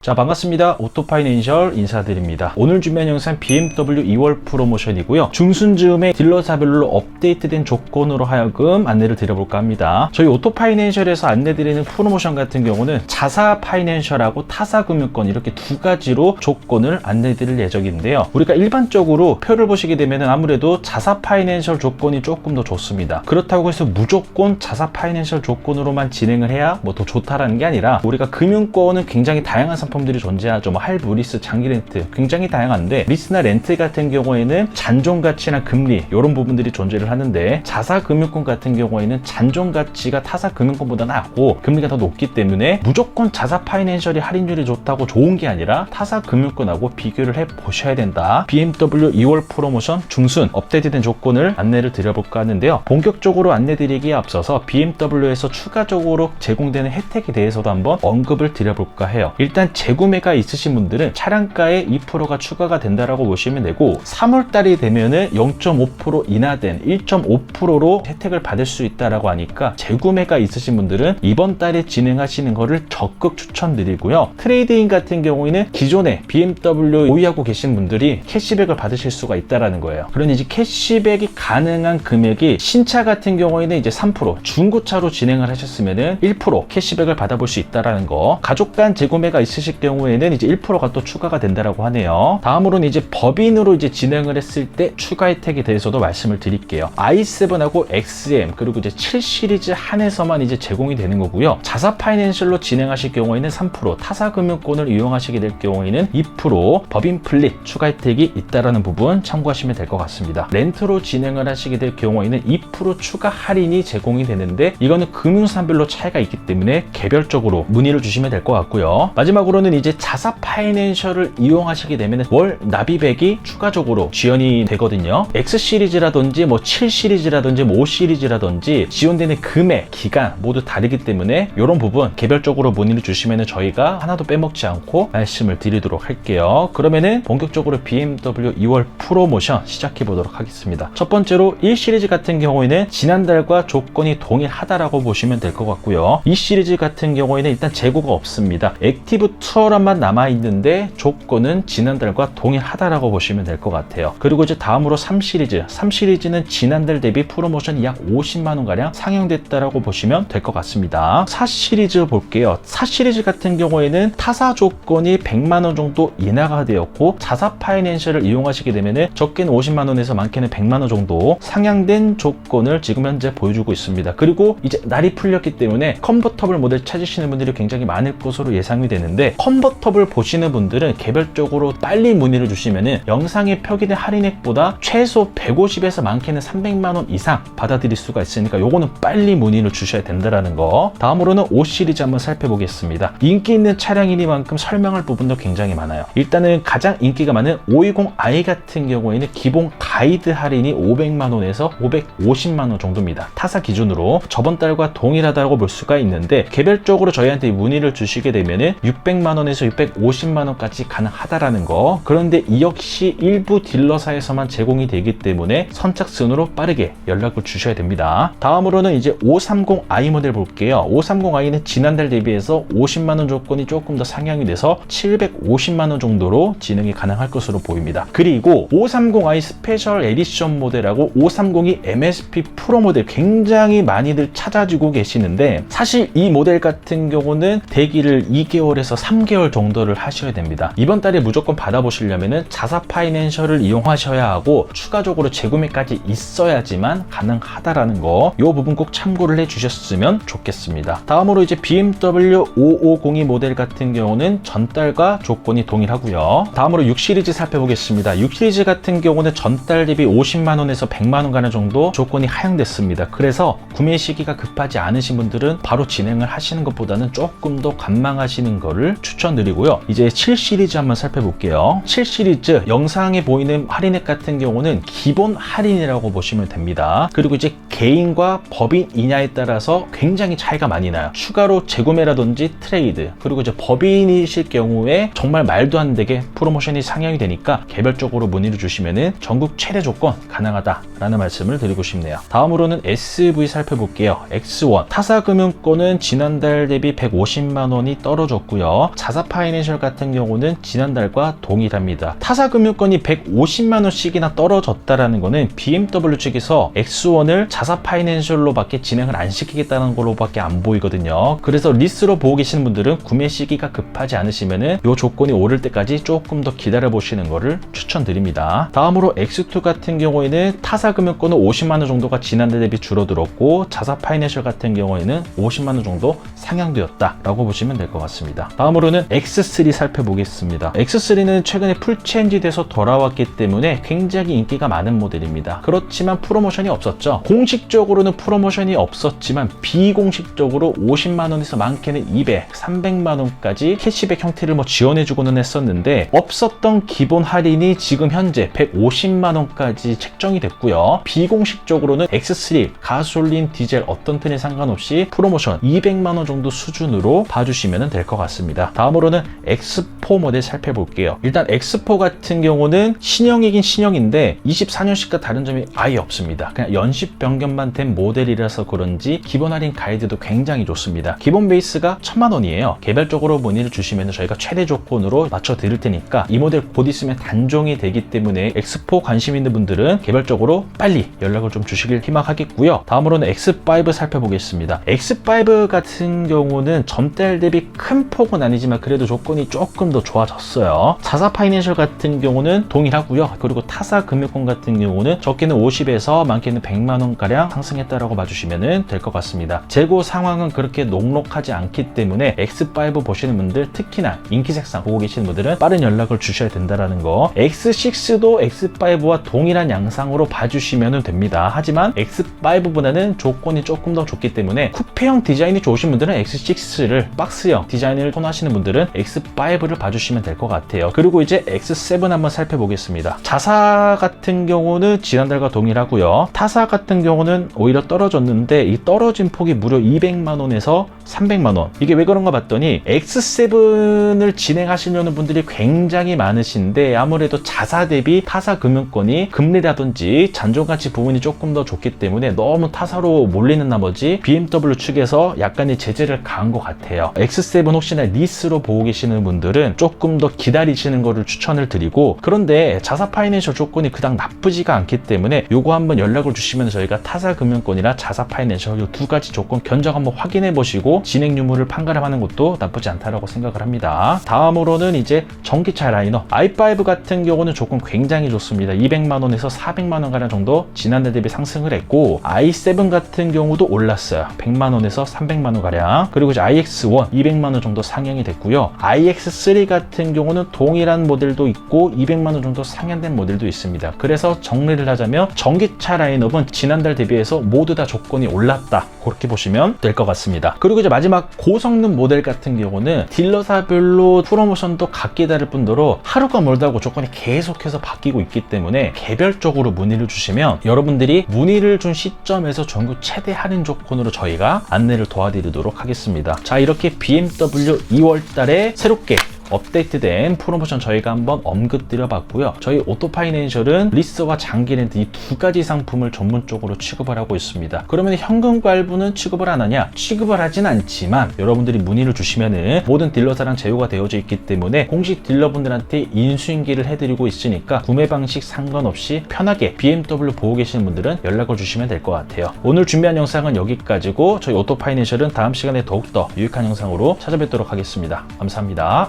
자, 반갑습니다. 오토파이낸셜 인사드립니다. 오늘 준비한 영상 BMW 2월 프로모션이고요. 중순 즈음에 딜러사별로 업데이트된 조건으로 하여금 안내를 드려볼까 합니다. 저희 오토파이낸셜에서 안내드리는 프로모션 같은 경우는 자사파이낸셜하고 타사금융권 이렇게 두 가지로 조건을 안내드릴 예정인데요. 우리가 일반적으로 표를 보시게 되면 아무래도 자사파이낸셜 조건이 조금 더 좋습니다. 그렇다고 해서 무조건 자사파이낸셜 조건으로만 진행을 해야 뭐 더 좋다라는 게 아니라 우리가 금융권은 굉장히 다양한 상품들이 존재하죠. 뭐 할부, 리스, 장기 렌트 굉장히 다양한데 리스나 렌트 같은 경우에는 잔존 가치나 금리 이런 부분들이 존재를 하는데 자사금융권 같은 경우에는 잔존 가치가 타사금융권보다 낮고 금리가 더 높기 때문에 무조건 자사파이낸셜이 할인율이 좋다고 좋은 게 아니라 타사금융권하고 비교를 해 보셔야 된다. BMW 2월 프로모션 중순 업데이트된 조건을 안내를 드려볼까 하는데요. 본격적으로 안내드리기에 앞서서 BMW에서 추가적으로 제공되는 혜택에 대해서도 한번 언급을 드려볼까 해요. 일단 재구매가 있으신 분들은 차량가에 2%가 추가가 된다라고 보시면 되고 3월달이 되면은 0.5% 인하된 1.5%로 혜택을 받을 수 있다라고 하니까 재구매가 있으신 분들은 이번 달에 진행하시는 거를 적극 추천드리고요. 트레이드인 같은 경우에는 기존에 BMW 보유하고 계신 분들이 캐시백을 받으실 수가 있다라는 거예요. 그러니 이제 캐시백이 가능한 금액이 신차 같은 경우에는 이제 3%, 중고차로 진행을 하셨으면은 1% 캐시백을 받아볼 수 있다라는 거. 가족 간 재구매가 있으실 경우에는 이제 1%가 또 추가가 된다라고 하네요. 다음으로는 이제 법인으로 이제 진행을 했을 때 추가 혜택에 대해서도 말씀을 드릴게요. i7하고 XM 그리고 이제 7 시리즈 한해서만 이제 제공이 되는 거고요. 자사 파이낸셜로 진행하실 경우에는 3%, 타사금융권을 이용하시게 될 경우에는 2% 법인 플릿 추가 혜택이 있다라는 부분 참고하시면 될 것 같습니다. 렌트로 진행을 하시게 될 경우에는 2% 추가 할인이 제공이 되는데 이거는 금융사별로 차이가 있기 때문에 개별적으로 문의를 주시면 될 것 같고요. 마지막으로는 이제 자사 파이낸셜을 이용하시게 되면 월 납입액이 추가적으로 지원이 되거든요. X 시리즈라든지 뭐 7 시리즈라든지 뭐 5 시리즈라든지 지원되는 금액, 기간 모두 다르기 때문에 이런 부분 개별적으로 문의를 주시면 저희가 하나도 빼먹지 않고 말씀을 드리도록 할게요. 그러면은 본격적으로 BMW 2월 프로모션 시작해 보도록 하겠습니다. 첫 번째로 1 시리즈 같은 경우에는 지난달과 조건이 동일하다라고 보시면 될 것 같고요. 2 시리즈 같은 경우에는 일단 재고가 없습니다. 액티브 투어란만 남아있는데 조건은 지난달과 동일하다라고 보시면 될 것 같아요. 그리고 이제 다음으로 3 시리즈는 지난달 대비 프로모션이 약 50만원가량 상향됐다라고 보시면 될 것 같습니다. 4 시리즈 볼게요. 4 시리즈 같은 경우에는 타사 조건이 100만원 정도 인하가 되었고 자사 파이낸셜을 이용하시게 되면 적게는 50만원에서 많게는 100만원 정도 상향된 조건을 지금 현재 보여주고 있습니다. 그리고 이제 날이 풀렸기 때문에 컨버터블 모델 찾으시는 분들이 굉장히 많을 것으로 예상이 되는데 컨버터블 보시는 분들은 개별적으로 빨리 문의를 주시면은 영상에 표기된 할인액보다 최소 150에서 많게는 300만원 이상 받아들일 수가 있으니까 요거는 빨리 문의를 주셔야 된다라는 거. 다음으로는 5 시리즈 한번 살펴보겠습니다. 인기 있는 차량이니만큼 설명할 부분도 굉장히 많아요. 일단은 가장 인기가 많은 520i 같은 경우에는 기본 가이드 할인이 500만원에서 550만원 정도입니다. 타사 기준으로 저번 달과 동일하다고 볼 수가 있는데 개별적으로 저희한테 문의를 주시게 되면은 600만원에서 650만원까지 가능하다라는 거. 그런데 이 역시 일부 딜러사에서만 제공이 되기 때문에 선착순으로 빠르게 연락을 주셔야 됩니다. 다음으로는 이제 530i 모델 볼게요. 530i는 지난달 대비해서 50만원 조건이 조금 더 상향이 돼서 750만원 정도로 진행이 가능할 것으로 보입니다. 그리고 530i 스페셜 에디션 모델하고 530이 MSP 프로 모델 굉장히 많이들 찾아주고 계시는데 사실 이 모델 같은 경우는 대기를 2개월에서 3개월 정도를 하셔야 됩니다. 이번 달에 무조건 받아보시려면 자사 파이낸셜을 이용하셔야 하고 추가적으로 재구매까지 있어야지만 가능하다라는 거. 이 부분 꼭 참고를 해주셨으면 좋겠습니다. 다음으로 이제 BMW 5502 모델 같은 경우는 전달과 조건이 동일하고요. 다음으로 6 시리즈 살펴보겠습니다. 6 시리즈 같은 경우는 전달 대비 50만원에서 100만원가량 정도 조건이 하향됐습니다. 그래서 구매 시기가 급하지 않으신 분들은 바로 진행을 하시는 것보다는 조금 더 관망하시는 거를 추천드리고요. 이제 7 시리즈 한번 살펴볼게요. 7 시리즈 영상에 보이는 할인액 같은 경우는 기본 할인이라고 보시면 됩니다. 그리고 이제 개인과 법인이냐에 따라서 굉장히 차이가 많이 나요. 추가로 재구매라든지 트레이드, 그리고 이제 법인이실 경우에 정말 말도 안 되게 프로모션이 상향이 되니까 개별적으로 문의를 주시면은 전국 최대 조건 가능하다라는 말씀을 드리고 싶네요. 다음으로는 SV 살펴볼게요. X1 타사금융권은 지난달 대비 150만 원이 떨어졌고요. 자사파이낸셜 같은 경우는 지난달과 동일합니다. 타사금융권이 150만 원씩이나 떨어졌다라는 거는 BMW 측에서 X1을 자사파이낸셜로밖에 진행을 안 시키겠다는 걸로밖에 안 보이거든요. 그래서 리스로 보고 계시는 분들은 구매 시기가 급하지 않으시면은 이 조건이 오를 때까지 조금 더 기다려 보시는 거를 추천드립니다. 다음으로 X2 같은 경우에는 타사금융권은 50만 원 정도가 지난달 대비 줄어들었고 자사파이낸셜 같은 경우에는 50만 원 정도 상향되었다라고 보시면 될 것 같습니다. 다음으로는 X3 살펴보겠습니다. X3는 최근에 풀체인지 돼서 돌아왔기 때문에 굉장히 인기가 많은 모델입니다. 그렇지만 프로모션이 없었죠. 공식적으로는 프로모션이 없었지만 비공식적으로 50만 원에서 많게는 200, 300만 원까지 캐시백 형태를 지원해주고는 했었는데 없었던 기본 할인이 지금 현재 150만 원까지 책정이 됐고요. 비공식적으로는 X3 가솔린, 디젤 어떤 튼에 상관없이 프로모션 200만 원 정도 수준으로 봐주시면 될 것 같습니다. 다음으로는 X4 모델 살펴볼게요. 일단 X4 같은 경우는 신형이긴 신형인데 24년식과 다른 점이 아예 없습니다. 그냥 연식 변경만 된 모델이라서 그런지 기본 할인 가이드도 굉장히 좋습니다. 기본 베이스가 1000만 원이에요. 개별적으로 문의를 주시면 저희가 최대 조건으로 맞춰 드릴 테니까 이 모델 곧 있으면 단종이 되기 때문에 X4 관심 있는 분들은 개별적으로 빨리 연락을 좀 주시길 희망하겠고요. 다음으로는 X5 살펴보겠습니다. X5 같은 경우는 전달 대비 큰 폭은 아니지만 그래도 조건이 조금 더 좋아졌어요. 자사파이낸셜 같은 경우는 동일하고요. 그리고 타사금융권 같은 경우는 적게는 50에서 많게는 100만 원가량 상승했다라고 봐주시면 될 것 같습니다. 재고 상황은 그렇게 녹록하지 않기 때문에 X5 보시는 분들, 특히나 인기 색상 보고 계시는 분들은 빠른 연락을 주셔야 된다는 거. X6도 X5와 동일한 양상으로 봐주시면 됩니다. 하지만 X5보다는 조건이 조금 더 좋기 때문에 쿠페형 디자인이 좋으신 분들은 X6를, 박스형 디자인을 선호하시는 분들은 X5를 봐주시면 될 것 같아요. 그리고 이제 X7 한번 살펴보겠습니다. 자사 같은 경우는 지난달과 동일하고요. 타사 같은 경우는 오히려 떨어졌는데 이 떨어진 폭이 무려 200만 원에서 300만 원. 이게 왜 그런가 봤더니 X7을 진행하시려는 분들이 굉장히 많으신데 아무래도 자사 대비 타사 금융권이 금리라든지 잔존가치 부분이 조금 더 좋기 때문에 너무 타사로 몰리는 나머지 BMW 측에서 약간의 제재를 가한 것 같아요. X7 혹시나 리스로 보고 계시는 분들은 조금 더 기다리시는 거를 추천을 드리고, 그런데 자사 파이낸셜 조건이 그닥 나쁘지가 않기 때문에 요거 한번 연락을 주시면 저희가 타사 금융권이나 자사 파이낸셜 요 두 가지 조건 견적 한번 확인해 보시고 진행 유무를 판가름하는 것도 나쁘지 않다라고 생각을 합니다. 다음으로는 이제 전기차 라이너 i5 같은 경우는 조건 굉장히 좋습니다. 200만 원에서 400만 원 가량 정도 지난달 대비 상승을 했고, i7 같은 경우도 올랐어요. 100만 원에서 300만 원 가량. 그리고 이제 iX1 200만 원 정도 상향이 됐고요. iX3 같은 경우는 동일한 모델도 있고 200만 원 정도 상향된 모델도 있습니다. 그래서 정리를 하자면 전기차 라인업은 지난달 대비해서 모두 다 조건이 올랐다, 그렇게 보시면 될 것 같습니다. 그리고 이제 마지막 고성능 모델 같은 경우는 딜러사별로 프로모션도 각기 다를 뿐더러 하루가 멀다 하고 조건이 계속해서 바뀌고 있기 때문에 개별적으로 문의를 주시면 여러분들이 문의를 준 시점에서 전국 최대 할인 조건으로 저희가 안내를 도와드리도록 하겠습니다. 자, 이렇게 BMW 2월 달에 새롭게 업데이트된 프로모션 저희가 한번 언급드려 봤고요. 저희 오토파이낸셜은 리스와 장기렌트 이 두 가지 상품을 전문적으로 취급을 하고 있습니다. 그러면 현금 발부는 취급을 안 하냐? 취급을 하진 않지만 여러분들이 문의를 주시면은 모든 딜러사랑 제휴가 되어져 있기 때문에 공식 딜러분들한테 인수인계를 해드리고 있으니까 구매 방식 상관없이 편하게 BMW 보고 계시는 분들은 연락을 주시면 될 것 같아요. 오늘 준비한 영상은 여기까지고 저희 오토파이낸셜은 다음 시간에 더욱더 유익한 영상으로 찾아뵙도록 하겠습니다. 감사합니다.